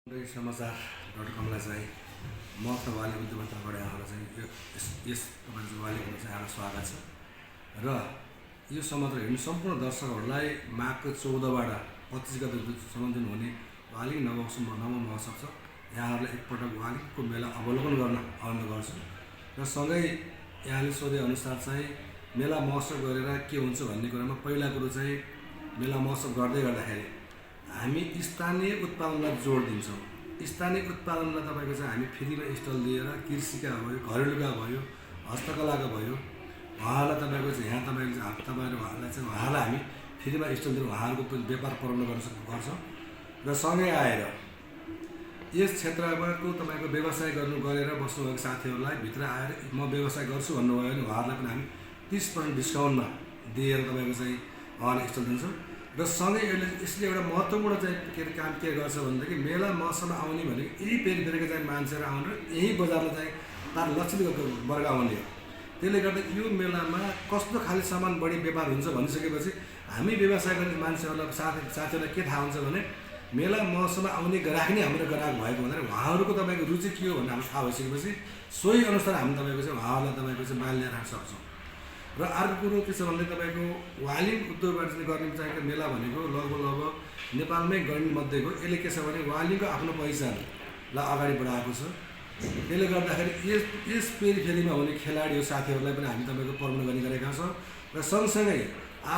समाचार.com लाई चाहिँ म तपाईँले उद्योगबाट यहाँलाई चाहिँ यस तपाईँको वालीको चाहिँ यहाँलाई स्वागत छ र यो समाचार हेर्नु सम्पूर्ण दर्शकहरूलाई माघको 14बाट 25 गतेसम्म जुन हुने वाली नव महोत्सव छ यहाँहरूलाई एकपटक वालीको मेला अवलोकन गर्न अनुरोध गर्छु र सँगै यहाँले सोधे अनुसार चाहिँ मेला महोत्सव गरेर के हुन्छ भन्ने कुरामा पहिला कुरो चाहिँ मेला महोत्सव गर्दै गर्दाखेरि हामी स्थानीय उत्पादनलाई जोड दिन्छौँ। स्थानीय उत्पादनलाई तपाईको चाहिँ हामी फ्रीमा स्टल दिएर कृषिका भयो, घरेलुका भयो, हस्तकलाका भयो, उहाँलाई तपाईको चाहिँ यहाँ तपाईँहरूलाई चाहिँ उहाँलाई हामी फ्रीमा स्टल दिएर उहाँहरूको व्यापार प्रबन्ध गर्छौँ र सँगै आएर यस क्षेत्रको तपाईँको व्यवसाय गरेर बस्नुभएको साथीहरूलाई भित्र आएर म व्यवसाय गर्छु भन्नुभयो भने उहाँहरूलाई पनि हामी 30% डिस्काउन्टमा दिएर तपाईँको चाहिँ उहाँलाई स्टल दिन्छौँ र सँगै यसले एउटा महत्त्वपूर्ण चाहिँ काम के गर्छ भनेदेखि मेला महोत्सवमा आउने भनेको यही पेरिफेरीका चाहिँ मान्छेहरू आउनु र यही बजारलाई चाहिँ तार लक्षित वर्ग आउने हो। त्यसले गर्दा यो मेलामा कस्तो खाले सामान बढी व्यापार हुन्छ भनिसकेपछि हामी व्यवसाय गर्ने मान्छेहरूलाई साथीहरूलाई के थाहा हुन्छ भने मेला महोत्सवमा आउने ग्राहक नै हाम्रो ग्राहक भएको हुँदैन। उहाँहरूको तपाईँको रुचि के हो भन्ने हाम्रो थाहा भइसकेपछि सोही अनुसार हामी तपाईँको चाहिँ उहाँहरूलाई तपाईँको चाहिँ माल ल्याएर राख्न सक्छौँ। र अर्को कुरो के छ भन्दा तपाईँको वालिङ उद्योगबाट चाहिँ गर्ने चाहिएको मेला भनेको लगभग नेपालमै गर्ने मध्येको यसले के छ भने वालिङको आफ्नो पहिचानलाई अगाडि बढाएको छ। त्यसले गर्दाखेरि यस पेरिफेरीमा हुने खेलाडी साथीहरूलाई पनि हामी तपाईँको प्रबन्ध गर्ने गरेका छौँ र सँगसँगै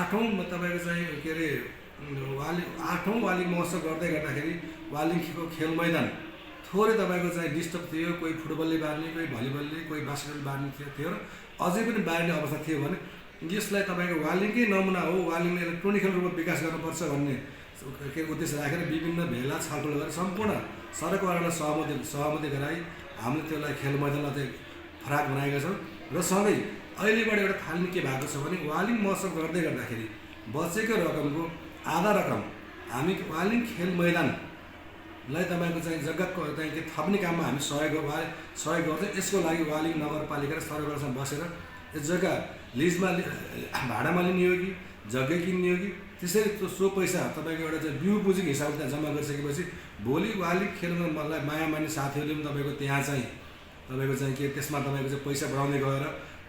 8औँ तपाईँको चाहिँ के अरे 8औँ वालिङ महोत्सव गर्दै गर्दाखेरि वालिङको खेल मैदान थोरै तपाईँको चाहिँ डिस्टर्ब थियो। कोही फुटबलले बार्ने, कोही भलिबलले, कोही बास्केटबल बार्ने थियो र अझै पनि बार्ने अवस्था थियो भने यसलाई तपाईँको वालिङकै नमुना हो, वालिङले इलेक्ट्रोनिकल रूपमा विकास गर्नुपर्छ भन्ने के उद्देश्य राखेर विभिन्न भेला छलफल गरेर सम्पूर्ण सरकारलाई सहमति गराई हामीले त्यसलाई खेल मैदानलाई चाहिँ फराक बनाएका छौँ। र सँगै अहिलेबाट एउटा थाल्ने के भएको छ भने वालिङ महोत्सव गर्दै गर्दाखेरि बचेको रकमको आधा रकम हामी वालिङ खेल मैदानलाई तपाईँको चाहिँ जग्गाको चाहिँ के थप्ने काममा हामी सहयोग गर्छौँ। यसको लागि वालिङ नगरपालिका र सरकारसँग बसेर यो जग्गा लिजमा भाडामा लिने हो कि जग्गा किन्ने हो कि त्यसरी सो पैसा तपाईँको एउटा चाहिँ बिउ पुँजीको हिसाबले त्यहाँ जम्मा गरिसकेपछि भोलि वालिङ खेल्न मलाई माया मान्ने साथीहरूले पनि तपाईँको त्यहाँ चाहिँ तपाईँको चाहिँ के त्यसमा तपाईँको चाहिँ पैसा बढाउँदै गएर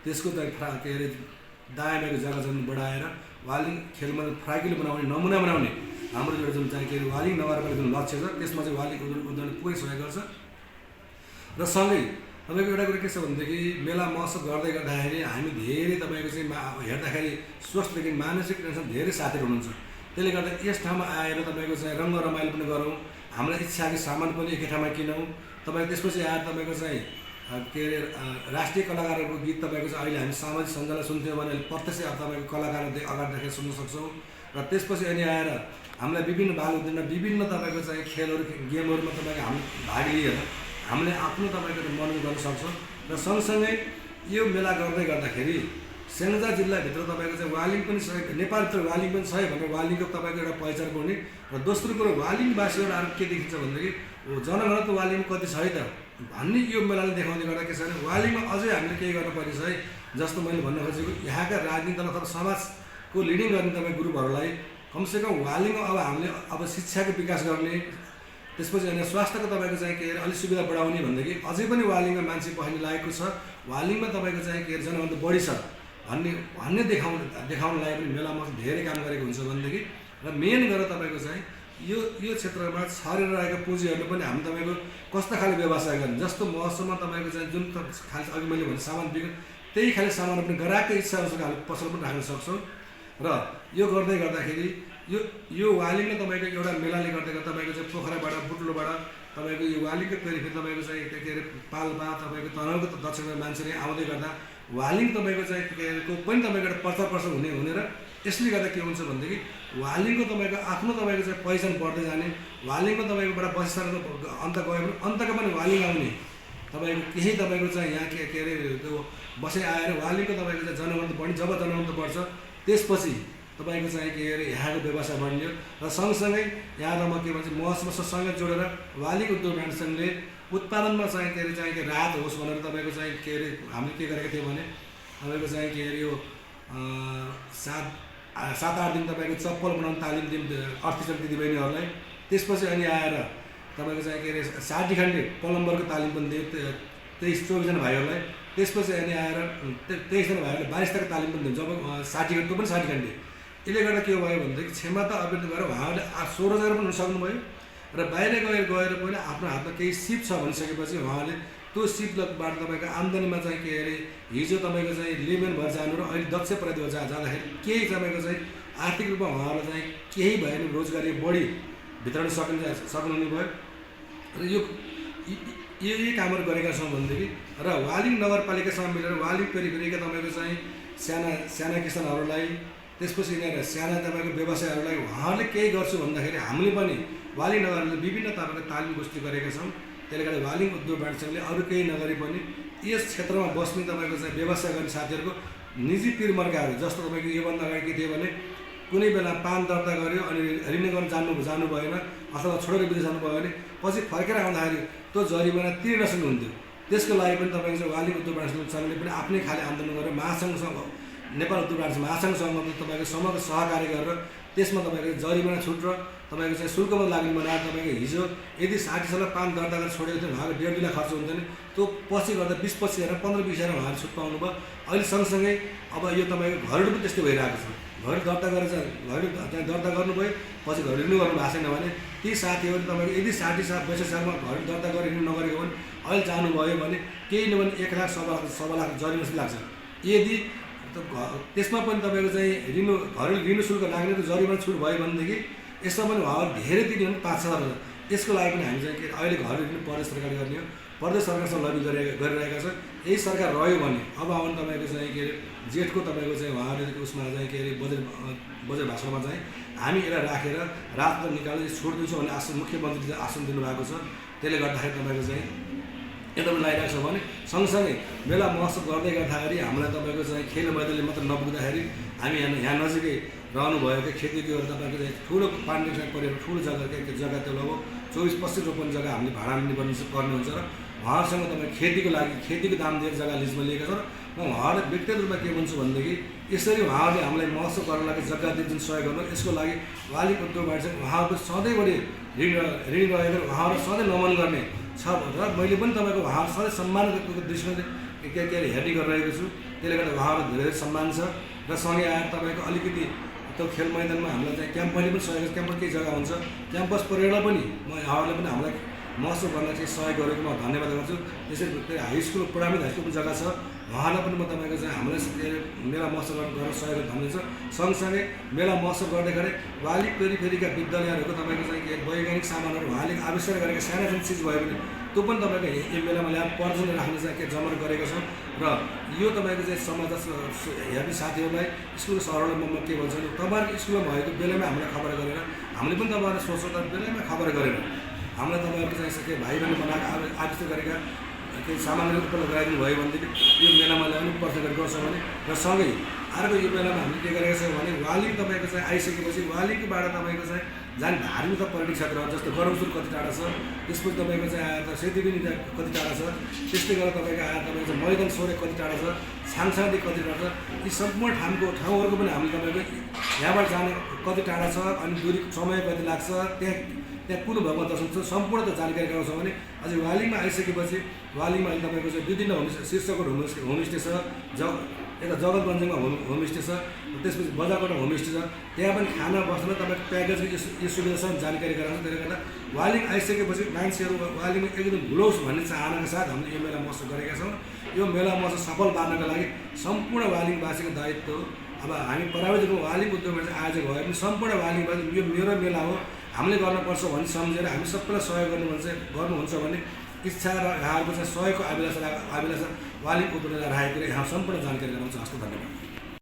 त्यसको चाहिँ के अरे दायाँको जग्गा जमिन बढाएर वालिङ खेलमा फ्राकिलो बनाउने नमुना बनाउने हाम्रो एउटा जुन चाहिँ के अरे वालिङ नगरपालिका जुन लक्ष्य छ त्यसमा चाहिँ वालिङ उद्योगले पुरै सहयोग गर्छ। र सँगै तपाईँको एउटा कुरो के छ भनेदेखि मेला महोत्सव गर्दै गर्दाखेरि हामी धेरै तपाईँको चाहिँ हेर्दाखेरि स्वस्थदेखि मानसिक टेन्सन धेरै साथीहरू हुनुहुन्छ। त्यसले गर्दा यस ठाउँमा आएर तपाईँको चाहिँ रङ्ग रमाइलो पनि गरौँ, हामीलाई इच्छाको सामान पनि एकै ठाउँमा किनौँ। तपाईँ त्यसपछि आएर तपाईँको चाहिँ के अरे राष्ट्रिय कलाकारहरूको गीत तपाईँको चाहिँ अहिले हामी सामाजिक सञ्जालमा सुन्थ्यौँ भने प्रत्यक्ष तपाईँको कलाकारहरू अगाडि राखेर सुन्न सक्छौँ। र त्यसपछि अनि आएर हामीलाई विभिन्न भाग हुँदैन, विभिन्न तपाईँको चाहिँ खेलहरू गेमहरूमा तपाईँको हामी भाग लिएर हामीले आफ्नो तपाईँको मनोरञ्जन गर्न सक्छौँ। र सँगसँगै यो मेला गर्दै गर्दाखेरि स्याङ्जा जिल्लाभित्र तपाईँको चाहिँ वालिङ पनि सहयोग, नेपालभित्र वालिङ पनि सहयोग भनेर वालिङको तपाईँको एउटा पहिचान गर्ने। र दोस्रो कुरो वालिङवासीहरू अरू के देखिन्छ भनेदेखि जनघनत्व वालिङ कति छ है त भन्ने यो मेलाले देखाउने गर्दा के छ भने वालिङमा अझै हामीले केही गर्नुपर्ने छ है। जस्तो मैले भन्न खोजेको यहाँका राजनीति दल अथवा समाजको लिडिङ गर्ने तपाईँ ग्रुपहरूलाई कमसेकम वालिङमा अब हामीले अब शिक्षाको विकास गर्ने, त्यसपछि अनि स्वास्थ्यको तपाईँको चाहिँ के अरे अलिक सुविधा बढाउने भनेदेखि अझै पनि वालिङमा मान्छे पढ्ने लागेको छ, वालिङमा तपाईँको चाहिँ के अरे जनघनत्व बढी छ भन्ने देखाउन लागि पनि मेलामा धेरै काम गरेको हुन्छ भनेदेखि। र मेन गरेर तपाईँको चाहिँ यो क्षेत्रमा छरेर रहेको पुँजीहरूले पनि हामी तपाईँको कस्तो खाले व्यवसाय गर्ने, जस्तो महोत्सवमा तपाईँको चाहिँ जुन खाले अघि मैले भने सामान बिक्री त्यही खाले सामान पनि ग्राहकको इच्छा अनुसार हामी पसल पनि राख्न सक्छौँ। र यो गर्दै गर्दाखेरि यो वालिङमा तपाईँको एउटा मेलाले गर्दा तपाईँको चाहिँ पोखराबाट बुट्लोबाट तपाईँको यो वालिङको पेरिफेरी तपाईँको चाहिँ के अरे पाल्पा तपाईँको तनहुको दक्षिणमा मान्छेले आउँदै गर्दा वालिङ तपाईँको चाहिँ के अरे को पनि तपाईँको एउटा प्रचार प्रसार हुने र यसले गर्दा के हुन्छ भनेदेखि वालिङको तपाईँको आफ्नो तपाईँको चाहिँ पहिचान बढ्दै जाने, वालिङमा तपाईँकोबाट बसिसकेको अन्त गयो भने अन्तको पनि वालिङ आउने तपाईँको केही तपाईँको चाहिँ यहाँ के अरे त्यो बसाइ आएर वालिङको तपाईँको चाहिँ जनघनत्व बढ्ने, जब जनघनत्व बढ्छ त्यसपछि तपाईँको चाहिँ के अरे यहाँको व्यवसाय बढ्ने। र सँगसँगै यहाँ म के भन्छ महोत्सवसँग जोडेर वालिङ उद्योग ब्रान्ड उत्पादनमा चाहिँ के अरे राहत होस् भनेर तपाईँको चाहिँ के अरे हामीले के गरेको थियौँ भने तपाईँको चाहिँ के अरे यो 7-8 दिन तपाईँको चप्पल बनाउने तालिम दियौँ 38 दिदीबहिनीहरूलाई। त्यसपछि अनि आएर तपाईँको चाहिँ के अरे 60 खण्डे प्लम्बरको तालिम पनि दियो 23-24 जना भाइहरूलाई। त्यसपछि अनि आएर 23 जना भाइहरूले बारिस्ताको तालिम पनि दिन्छ। जब 60 खण्डे, त्यो पनि 60 खण्डे। यसले गर्दा के भयो भनेदेखि क्षमता अभिवृद्धि भएर उहाँहरूले 16 जना पनि हुन सक्नुभयो र बाहिर गएर पहिला आफ्नो हातमा केही सिप छ भनिसकेपछि उहाँले त्यो सिपबाट तपाईँको आम्दानीमा चाहिँ के अरे हिजो तपाईँको चाहिँ लेमेन भएर जानु र अहिले दक्ष प्रति भएर जाँदाखेरि केही तपाईँको चाहिँ आर्थिक रूपमा उहाँहरूलाई चाहिँ केही भयो भने रोजगारी बढी वितरण सक्नुहुने भयो र यही कामहरू गरेका छौँ भनेदेखि र वालिङ नगरपालिकासँग मिलेर वालिङ पेरिफेरीका तपाईँको चाहिँ साना किसानहरूलाई त्यसपछि यिनीहरू साना तपाईँको व्यवसायहरूलाई उहाँहरूले केही गर्छु भन्दाखेरि हामीले पनि वालिङ नगरले विभिन्न तपाईँको तालिम गोष्ठी गरेका छौँ। त्यसले गर्दा वालिङ उद्योग वाणिज्य सङ्घले अरू केही नगरी पनि यस क्षेत्रमा बस्ने तपाईँको चाहिँ व्यवसाय गर्ने साथीहरूको निजी पिरमर्काहरू जस्तो तपाईँको योभन्दा अगाडि के थियो भने कुनै बेला पान दर्ता गर्यो अनि रिन्यू गर्न जानु भएन अथवा छोडेर विदेश जानुभयो भने पछि फर्केर आउँदाखेरि त्यो जरिमाना तिर्न सक्नुहुन्थ्यो। त्यसको लागि पनि तपाईँको चाहिँ वालिङ उद्योग वाणिज्य सङ्घले पनि आफ्नै खाले आन्दोलन गरेर महासङ्घसँग नेपाल उद्योग वाणिज्य महासङ्घसँग तपाईँको समग्र सहकार्य गरेर त्यसमा तपाईँको जरिमाना छुट र तपाईँको चाहिँ शुल्कमा लाग्ने बनाएर तपाईँको हिजो यदि 60 साल पान दर्ता गरेर छोडेको थियो उहाँको 1.5 लाख खर्च हुन्थ्यो नि त्यो पछि गर्दा 20-25 हजार 15-20 हजार उहाँले छुट पाउनुभयो। अहिले सँगसँगै अब यो तपाईँको घरहरू पनि त्यस्तै भइरहेको छ। घर दर्ता गरेर घर दर्ता गर्नुभयो पछि घर रिन्यू गर्नु भएको छैन भने ती साथीहरू तपाईँको यदि 60-62 सालमा घर दर्ता गरेर रिन्यू नगरेको भने अहिले जानुभयो भने केही नभने 1 लाख सवा लाख जरिमाना लाग्छ। यदि त्यसमा पनि तपाईँको चाहिँ घर रिन्यू शुल्क लाग्ने त जरिमाना छुट भयो भनेदेखि यसमा पनि उहाँहरू धेरै दिने भने 5-6 हजार। यसको लागि पनि हामी चाहिँ के अहिले घर रिन्यू प्रदेश सरकारले गर्ने हो। प्रदेश सरकारसँग लबी गरिरहेका छ। यही सरकार रह्यो भने अब आउनु तपाईँको चाहिँ के अरे जेठको तपाईँको चाहिँ उहाँहरूले उसमा चाहिँ के अरे बजेट भाषणमा चाहिँ हामी यसलाई राखेर रात निकालेर छुट दिन्छौँ भन्ने मुख्यमन्त्रीले आश्वासन दिनुभएको छ। त्यसले गर्दाखेरि तपाईँको चाहिँ एकदम लगाइरहेको छ भने सँगसँगै मेला महोत्सव गर्दै गर्दाखेरि हामीलाई तपाईँको चाहिँ खेल मैदानले मात्र नपुग्दाखेरि हामी यहाँ नजिकै रहनुभएको खेतीको तपाईँको चाहिँ ठुलो पाण्डेसँग परेर ठुलो जग्गा त्यो लगभग 24-25 रोपनी जग्गा हामीले भाडा लिनुपर्ने हुन्छ र उहाँहरूसँग तपाईँ खेतीको लागि खेतीको दाम दिएर जग्गा लिजमा लिएका छन्। म उहाँहरूलाई व्यक्तिगत रूपमा के भन्छु भनेदेखि यसरी उहाँहरूले हामीलाई महोत्सव गर्न लागि जग्गा दिएर सहयोग गर्नु यसको लागि वालिङ उद्योग वाणिज्य उहाँहरूको सधैँभरि ऋण रहेको उहाँहरू सधैँ नमन गर्ने छ र मैले पनि तपाईँको उहाँहरू सधैँ सम्मानको दृष्टिले के अरे हेर्ने गरिरहेको छु। त्यसले गर्दा उहाँहरू धेरै सम्मान छ र सँगै आएर तपाईँको अलिकति त्यो खेल मैदानमा हामीलाई चाहिँ क्याम्पसले पनि सहयोग क्याम्पस केही जग्गा हुन्छ क्याम्पस परेडलाई पनि म उहाँहरूले पनि हामीलाई महोत्सव गर्न चाहिँ सहयोग गरेको म धन्यवाद गर्छु। त्यसरी high school primary high school पनि जग्गा छ उहाँलाई पनि म तपाईँको चाहिँ हामीलाई मेला महोत्सव गर्न सहयोग भन्ने छ। सँगसँगै मेला महोत्सव गर्दाखेरि वालिङ पेरिफेरीका विद्यालयहरूको तपाईँको चाहिँ के वैज्ञानिक सामानहरू उहाँले आविष्कार गरेका साना चिज भयो भने त्यो पनि तपाईँको यो मेलामा ल्याएर प्रदर्शन राख्ने चाहिँ के जमर गरेका छौँ र यो तपाईँको चाहिँ समाज हेर्ने साथीहरूलाई स्कुलको सरहरूलाई म के भन्छु भने तपाईँहरूको स्कुलमा भएको बेलामा हामीलाई खबर गरेर हामीले पनि तपाईँहरूलाई सोच्छौँ तर बेलामा खबर गरेर हामीलाई तपाईँहरूको चाहिँ के भाइ बहिनी बनाएको आविष्कार गरेका केही सामानहरू उपलब्ध गराइदिनु भयो भनेदेखि यो मेलामा ल्याउने प्रदर्शन गर्छौँ भने र सँगै अर्को यो बेलामा हामीले के गरेका छौँ भने वालिङ तपाईँको चाहिँ आइसकेपछि वालिङबाट तपाईँको चाहिँ जाने धार्मिक पर्यटक क्षेत्रहरू जस्तो गरौसुर कति टाढा छ त्यसपछि तपाईँको चाहिँ आएर सेतीबिनी कति टाढा छ त्यस्तै गरेर तपाईँको आएर तपाईँको चाहिँ मैदान सोरे कति टाढा छ छाङसाङदेखि कति टाढा छ यी सम्पूर्ण ठाउँहरूको पनि हामीले तपाईँको यहाँबाट जाने कति टाढा छ अनि दूरी समय कति लाग्छ त्यहाँ कुन भगवान दर्शन छ सम्पूर्ण त जानकारी गराउँछौँ भने अझै वालिङमा आइसकेपछि वालिङमा अहिले तपाईँको चाहिँ विभिन्न शीर्षकको होमस्टे छ यता जगतगञ्जमा होमस्टे छ त्यसपछि बजारबाट होमस्टे छ त्यहाँ पनि खाना बस्न तपाईँको प्याकेजको यो सुविधा छ जानकारी गराउँछ। त्यसले गर्दा वालिङ आइसकेपछि मान्छेहरू वालिङमा एकदम भुलोस् भन्ने चाहनाका साथ हामीले यो मेला महोत्सव गरेका छौँ। यो मेला महोत्सव सफल पार्नका लागि सम्पूर्ण वालिङवासीको दायित्व अब हामी प्राविधिक वालिङ उद्योगमा चाहिँ आयोजक भयो भने सम्पूर्ण वालिङवासी यो मेरो मेला हो हामीले गर्नुपर्छ भन्ने सम्झेर हामी सबैलाई सहयोग गर्नुहुन्छ भने इच्छा र यहाँहरूको चाहिँ सहयोगको अभिलाषा वालिङ उद्योगलाई राखेको यहाँ सम्पूर्ण जानकारी गराउँछ। हस्त धन्यवाद।